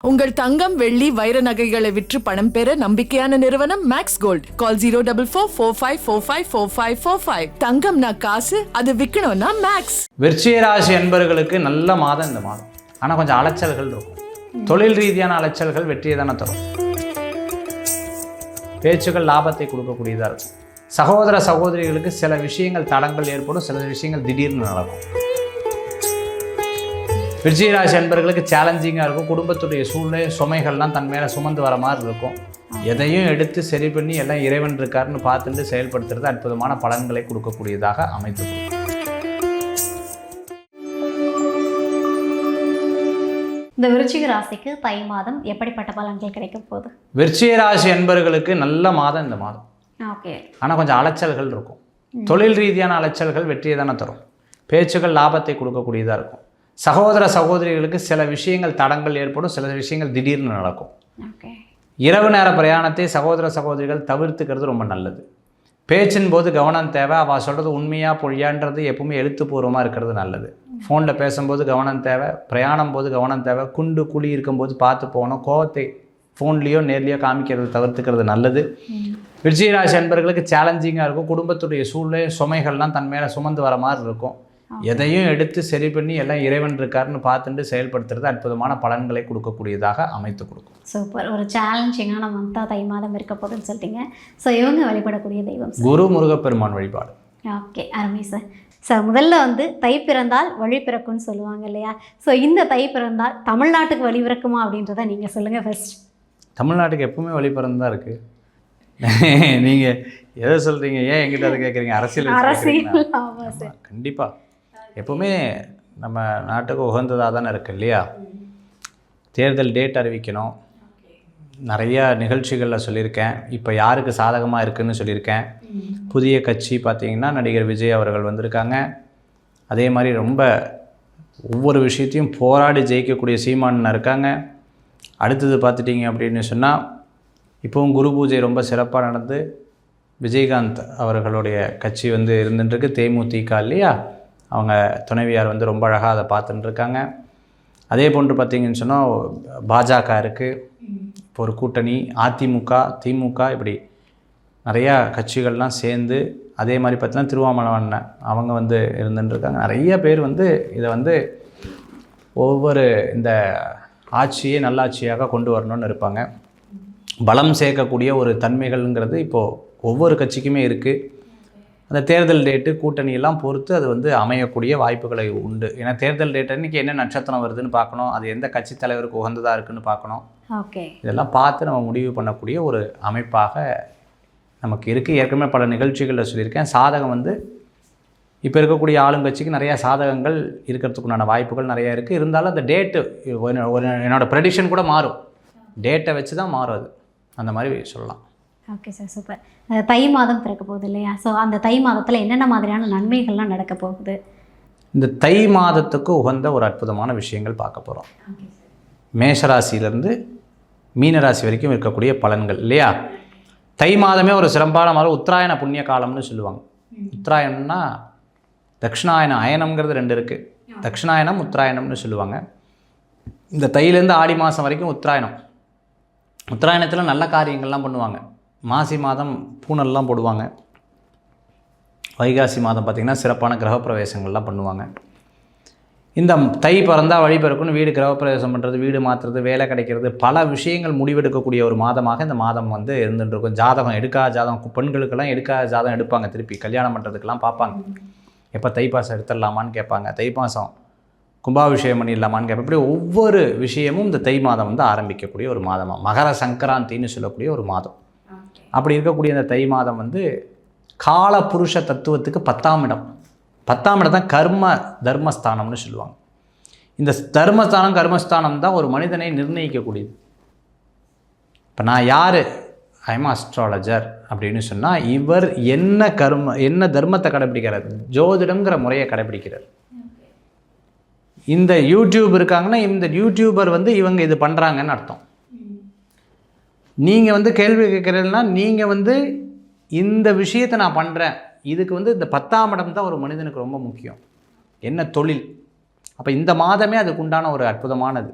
உங்கள் தங்கம் வெள்ளி வைர நகைகளை விற்று பணம் பெற நம்பிக்கையான நிறுவனம் மேக்ஸ் கோல்ட். கால் 04445454545. தங்கம்னா காசு, அது விற்கணும்னா மேக்ஸ். விருச்சிக ராசி என்பவர்களுக்கு நல்ல மாதம் இந்த மாதம். ஆனால் கொஞ்சம் அலைச்சல்கள் இருக்கும். தொழில் ரீதியான அலைச்சல்கள் வெற்றியை தானே தரும். பேச்சுகள் லாபத்தை கொடுக்கக்கூடியதாக இருக்கும். சகோதர சகோதரிகளுக்கு சில விஷயங்கள் தடங்கள் ஏற்படும், சில விஷயங்கள் திடீர்னு நடக்கும். விருச்சிக ராசி என்பவர்களுக்கு சேலஞ்சிங்காக இருக்கும். குடும்பத்துடைய சூழ்நிலை சுமைகள்லாம் தன் மேலே சுமந்து வர மாதிரி இருக்கும். எதையும் எடுத்து சரி பண்ணி எல்லாம் இறைவன் இருக்காருன்னு பார்த்துட்டு செயல்படுத்துறது அற்புதமான பலன்களை கொடுக்கக்கூடியதாக அமைத்து கொடுக்கும். இந்த விருச்சிக ராசிக்கு தை மாதம் எப்படிப்பட்ட பலன்கள் கிடைக்க போகுது? விருச்சிக ராசி என்பவர்களுக்கு நல்ல மாதம் இந்த மாதம். ஓகே. ஆனால் கொஞ்சம் அலைச்சல்கள் இருக்கும். தொழில் ரீதியான அலைச்சல்கள் வெற்றியை தானே தரும். பேச்சுகள் லாபத்தை கொடுக்கக்கூடியதாக இருக்கும். சகோதர சகோதரிகளுக்கு சில விஷயங்கள் தடங்கள் ஏற்படும், சில விஷயங்கள் திடீர்னு நடக்கும். இரவு நேர பிரயாணத்தை சகோதர சகோதரிகள் தவிர்த்துக்கிறது ரொம்ப நல்லது. பேச்சின் போது கவனம் தேவை. அவள் சொல்கிறது உண்மையாக பொய்யான்றது எப்பவுமே எழுத்துப்பூர்வமாக இருக்கிறது நல்லது. ஃபோனில் பேசும்போது கவனம் தேவை. பிரயாணம் போது கவனம் தேவை. குண்டு குழி இருக்கும்போது பார்த்து போகணும். கோவத்தை ஃபோன்லேயோ நேர்லேயோ காமிக்கிறது தவிர்த்துக்கிறது நல்லது. விருச்சிக ராசி என்பவர்களுக்கு சேலஞ்சிங்காக இருக்கும். குடும்பத்துடைய சூழ்நிலை சுமைகள்லாம் தன் மேலே சுமந்து வர மாதிரி இருக்கும். எதையும் எடுத்து சரி பண்ணி எல்லாம் இறைவன் இருக்காருன்னு பார்த்துட்டு செயல்படுத்துறது அற்புதமான பலன்களை கொடுக்கக்கூடியதாக அமைத்து கொடுக்கும். சூப்பர். ஒரு சேலஞ்சிங்கான மந்தாக தை மாதம் இருக்க போதுன்னு சொல்லிட்டீங்க. ஸோ இவங்க வழிபடக்கூடிய தெய்வம் குரு முருகப்பெருமான் வழிபாடு. ஓகே, அருமை சார். சார் முதல்ல தை பிறந்தால் வழி பிறக்கும்னு சொல்லுவாங்க இல்லையா? ஸோ இந்த தை பிறந்தால் தமிழ்நாட்டுக்கு வழி பிறக்குமா அப்படின்றத நீங்கள் சொல்லுங்கள் ஃபர்ஸ்ட். தமிழ்நாட்டுக்கு எப்பவுமே வழி பிறந்தான் இருக்குது. நீங்கள் எதை சொல்கிறீங்க? ஏன் எங்கிட்ட அதை கேட்குறீங்க? அரசியல். கண்டிப்பாக எப்பவுமே நம்ம நாட்டுக்கு உகந்ததாக தானே இருக்குது இல்லையா? தேர்தல் டேட் அறிவிக்கணும். நிறையா நிகழ்ச்சிகளில் சொல்லியிருக்கேன். இப்போ யாருக்கு சாதகமாக இருக்குதுன்னு சொல்லியிருக்கேன். புதிய கட்சி பார்த்திங்கன்னா நடிகர் விஜய் அவர்கள் வந்திருக்காங்க. அதே மாதிரி ரொம்ப ஒவ்வொரு விஷயத்தையும் போராடி ஜெயிக்கக்கூடிய சீமான் இருக்காங்க. அடுத்தது பார்த்துட்டிங்க அப்படின்னு சொன்னால் இப்போவும் குரு பூஜை ரொம்ப சிறப்பாக நடந்து விஜயகாந்த் அவர்களுடைய கட்சி இருந்துட்டுருக்கு, தேமுதிக இல்லையா? அவங்க துணைவியார் ரொம்ப அழகாக அதை பார்த்துட்டு இருக்காங்க. அதே போன்று பார்த்திங்கன்னு சொன்னால் பாஜக இருக்குது. இப்போ ஒரு கூட்டணி அதிமுக திமுக இப்படி நிறையா கட்சிகள்லாம் சேர்ந்து, அதே மாதிரி பார்த்திங்கன்னா திருவாமலை அண்ணன் அவங்க இருந்துட்டுருக்காங்க. நிறைய பேர் இதை ஒவ்வொரு இந்த ஆட்சியை நல்லாட்சியாக கொண்டு வரணும்னு இருப்பாங்க. பலம் சேர்க்கக்கூடிய ஒரு தன்மைகள்ங்கிறது இப்போது ஒவ்வொரு கட்சிக்குமே இருக்குது. அந்த தேர்தல் டேட்டு கூட்டணியெல்லாம் பொறுத்து அது அமையக்கூடிய வாய்ப்புகளை உண்டு. ஏன்னா தேர்தல் டேட் அன்றைக்கி என்ன நட்சத்திரம் வருதுன்னு பார்க்கணும். அது எந்த கட்சி தலைவருக்கு உகந்ததாக இருக்குதுன்னு பார்க்கணும். ஓகே, இதெல்லாம் பார்த்து நம்ம முடிவு பண்ணக்கூடிய ஒரு அமைப்பாக நமக்கு இருக்குது. ஏற்கனவே பல நிகழ்ச்சிகளில் சொல்லியிருக்கேன். சாதகம் இப்போ இருக்கக்கூடிய ஆளுங்கட்சிக்கு நிறையா சாதகங்கள் இருக்கிறதுக்குண்டான வாய்ப்புகள் நிறையா இருக்குது. இருந்தாலும் அந்த டேட்டு என்னோடய ப்ரெடிக்ஷன் கூட மாறும். டேட்டை வச்சு தான் மாறும். அது அந்த மாதிரி சொல்லலாம். Okay sir, super. தை மாதம் பிறக்க போகுது இல்லையா? ஸோ அந்த தை மாதத்தில் என்னென்ன மாதிரியான நன்மைகள்லாம் நடக்க போகுது? இந்த தை மாதத்துக்கு உகந்த ஒரு அற்புதமான விஷயங்கள் பார்க்க போகிறோம். மேஷராசியிலேருந்து மீனராசி வரைக்கும் இருக்கக்கூடிய பலன்கள் இல்லையா? தை மாதமே ஒரு சிறப்பான மாதம். உத்தராயண புண்ணிய காலம்னு சொல்லுவாங்க. உத்தராயணம்னா தட்சிணாயனம், அயனம்ங்கிறது 2 இருக்குது. தட்சிணாயனம் உத்தராயணம்னு சொல்லுவாங்க. இந்த தையிலேருந்து ஆடி மாதம் வரைக்கும் உத்தராயணம். உத்தராயணத்தில் நல்ல காரியங்கள்லாம் பண்ணுவாங்க. மாசி மாதம் பூனல்லாம் போடுவாங்க. வைகாசி மாதம் பார்த்திங்கன்னா சிறப்பான கிரகப்பிரவேசங்கள்லாம் பண்ணுவாங்க. இந்த தை பிறந்தால் வழி பிறக்குன்னு வீடு கிரகப்பிரவேசம் பண்ணுறது, வீடு மாற்றுறது, வேலை கிடைக்கிறது, பல விஷயங்கள் முடிவெடுக்கக்கூடிய ஒரு மாதமாக இந்த மாதம் இருந்துட்டு இருக்கும். ஜாதகம் எடுக்காத ஜாதகம், பெண்களுக்கெல்லாம் எடுக்காத ஜாதகம் எடுப்பாங்க. திருப்பி கல்யாணம் பண்ணுறதுக்கெல்லாம் பார்ப்பாங்க. எப்போ தைப்பாசம் எடுத்துடலாமான்னு கேட்பாங்க. தைப்பாசம் கும்பாபிஷேகம் பண்ணிடலாமான்னு கேட்பேன். இப்படி ஒவ்வொரு விஷயமும் இந்த தை மாதம் ஆரம்பிக்கக்கூடிய ஒரு மாதமாக, மகர சங்கராந்தின்னு சொல்லக்கூடிய ஒரு மாதம். அப்படி இருக்கக்கூடிய இந்த தை மாதம் கால புருஷ தத்துவத்துக்கு 10ஆம் இடம். 10ஆம் இடம் தான் கர்ம தர்மஸ்தானம்னு சொல்லுவாங்க. இந்த தர்மஸ்தானம் கர்மஸ்தானம் தான் ஒரு மனிதனை நிர்ணயிக்கக்கூடியது. இப்போ நான் யார், ஐஎம் அஸ்ட்ராலஜர் அப்படின்னு சொன்னால் இவர் என்ன தர்மத்தை கடைப்பிடிக்கிறார், ஜோதிடம்ங்கிற முறையை கடைப்பிடிக்கிறார். இந்த யூடியூப் இருக்காங்கன்னா இந்த யூடியூபர் இவங்க இது பண்ணுறாங்கன்னு அர்த்தம். நீங்கள் கேள்வி கேட்குறீங்கன்னா நீங்கள் இந்த விஷயத்தை நான் பண்ணுறேன், இதுக்கு இந்த 10ஆம் இடம் தான் ஒரு மனிதனுக்கு ரொம்ப முக்கியம். என்ன தொழில். அப்போ இந்த மாதமே அதுக்கு உண்டான ஒரு அற்புதமானது.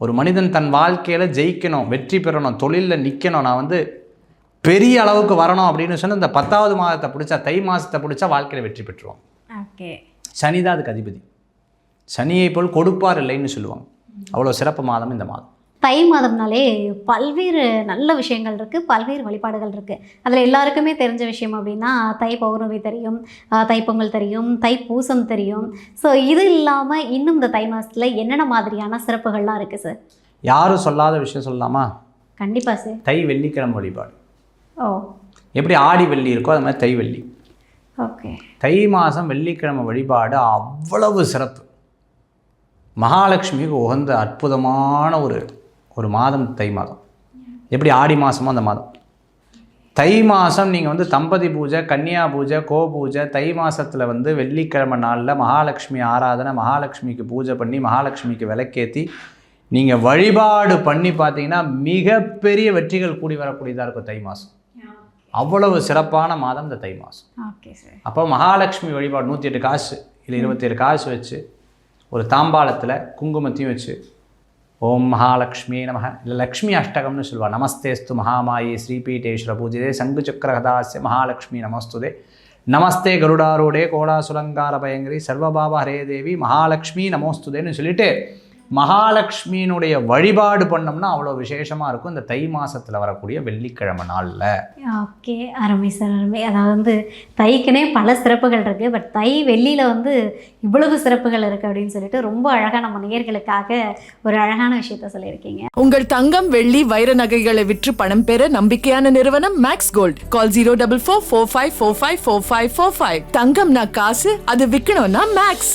ஒரு மனிதன் தன் வாழ்க்கையில் ஜெயிக்கணும், வெற்றி பெறணும், தொழிலில் நிற்கணும், நான் வந்து பெரிய அளவுக்கு வரணும் அப்படின்னு சொன்னால் இந்த 10வது மாதத்தை பிடிச்சா, தை மாதத்தை பிடிச்சா வாழ்க்கையில் வெற்றி பெற்றுருவாங்க. ஓகே. சனி தான் அதுக்கு அதிபதி. சனியை போல் கொடுப்பார் இல்லைன்னு சொல்லுவாங்க. அவ்வளோ சிறப்பு மாதம் இந்த மாதம். தை மாதம்னாலே பல்வேறு நல்ல விஷயங்கள் இருக்குது, பல்வேறு வழிபாடுகள் இருக்குது. அதில் எல்லாருக்குமே தெரிஞ்ச விஷயம் அப்படின்னா தை பௌர்ணமி தெரியும், தைப்பொங்கல் தெரியும், தைப்பூசம் தெரியும். ஸோ இது இல்லாமல் இன்னும் இந்த தை மாதத்தில் என்னென்ன மாதிரியான சிறப்புகள்லாம் இருக்குது சார்? யாரும் சொல்லாத விஷயம் சொல்லலாமா? கண்டிப்பாக சார். தை வெள்ளிக்கிழமை வழிபாடு. ஓ. எப்படி ஆடி வெள்ளி இருக்கோ அது மாதிரி தை வெள்ளி. ஓகே. தை மாதம் வெள்ளிக்கிழமை வழிபாடு அவ்வளவு சிறப்பு. மகாலட்சுமிக்கு உகந்த அற்புதமான ஒரு மாதம் தை மாதம். எப்படி ஆடி மாதமோ அந்த மாதம். தை மாதம் நீங்கள் வந்து தம்பதி பூஜை, கன்னியா பூஜை, கோ பூஜை, தை மாதத்தில் வந்து வெள்ளிக்கிழமை நாளில் மகாலட்சுமி ஆராதனை, மகாலட்சுமிக்கு பூஜை பண்ணி மகாலட்சுமிக்கு விளக்கேற்றி நீங்கள் வழிபாடு பண்ணி பார்த்தீங்கன்னா மிகப்பெரிய வெற்றிகள் கூடி வரக்கூடியதாக இருக்கும் தை மாதம். அவ்வளவு சிறப்பான மாதம் இந்த தை மாதம். Okay sir. அப்போ மகாலட்சுமி வழிபாடு 108 காசு இல்லை 27 காசு வச்சு ஒரு தாம்பாளத்தில் குங்குமத்தையும் வச்சு ஓம் மகாலட்சுமி நமக இல்லை லக்ஷ்மி அஷ்டகம்னு சொல்லுவாள். நமஸ்தேஸ்து மகாமாயி ஸ்ரீபீட்டேஸ்வர பூஜிதே சங்கு சக்கரகதாஸ்ய மகாலட்சுமி நமஸ்துதே நமஸ்தே கருடாரூடே கோடாசுலங்கார பயங்கரி சர்வபாப ஹரே தேவி மகாலட்சுமி நமோஸ்துதேன்னு சொல்லிட்டு மகாலட்சுமியினுடைய வழிபாடு பண்ணோம்னா அவ்வளோ விசேஷமாக இருக்கும் இந்த தை மாதத்தில் வரக்கூடிய வெள்ளிக்கிழமை நாளில். ஓகே, அருமை சார், அருமை. அதாவது வந்து தைக்குனே பல சிறப்புகள் இருக்குது, பட் தை வெள்ளியில் வந்து இவ்வளவு சிறப்புகள் இருக்குது அப்படின்னு சொல்லிட்டு ரொம்ப அழகாக நம்ம நேயர்களுக்காக ஒரு அழகான விஷயத்த சொல்லியிருக்கீங்க. உங்கள் தங்கம், வெள்ளி, வைர நகைகளை விற்று பணம் பெற நம்பிக்கையான நிறுவனம் மேக்ஸ் கோல்ட். கால் 04445454545. தங்கம்னா காசு, அது விற்கணும்னா மேக்ஸ்.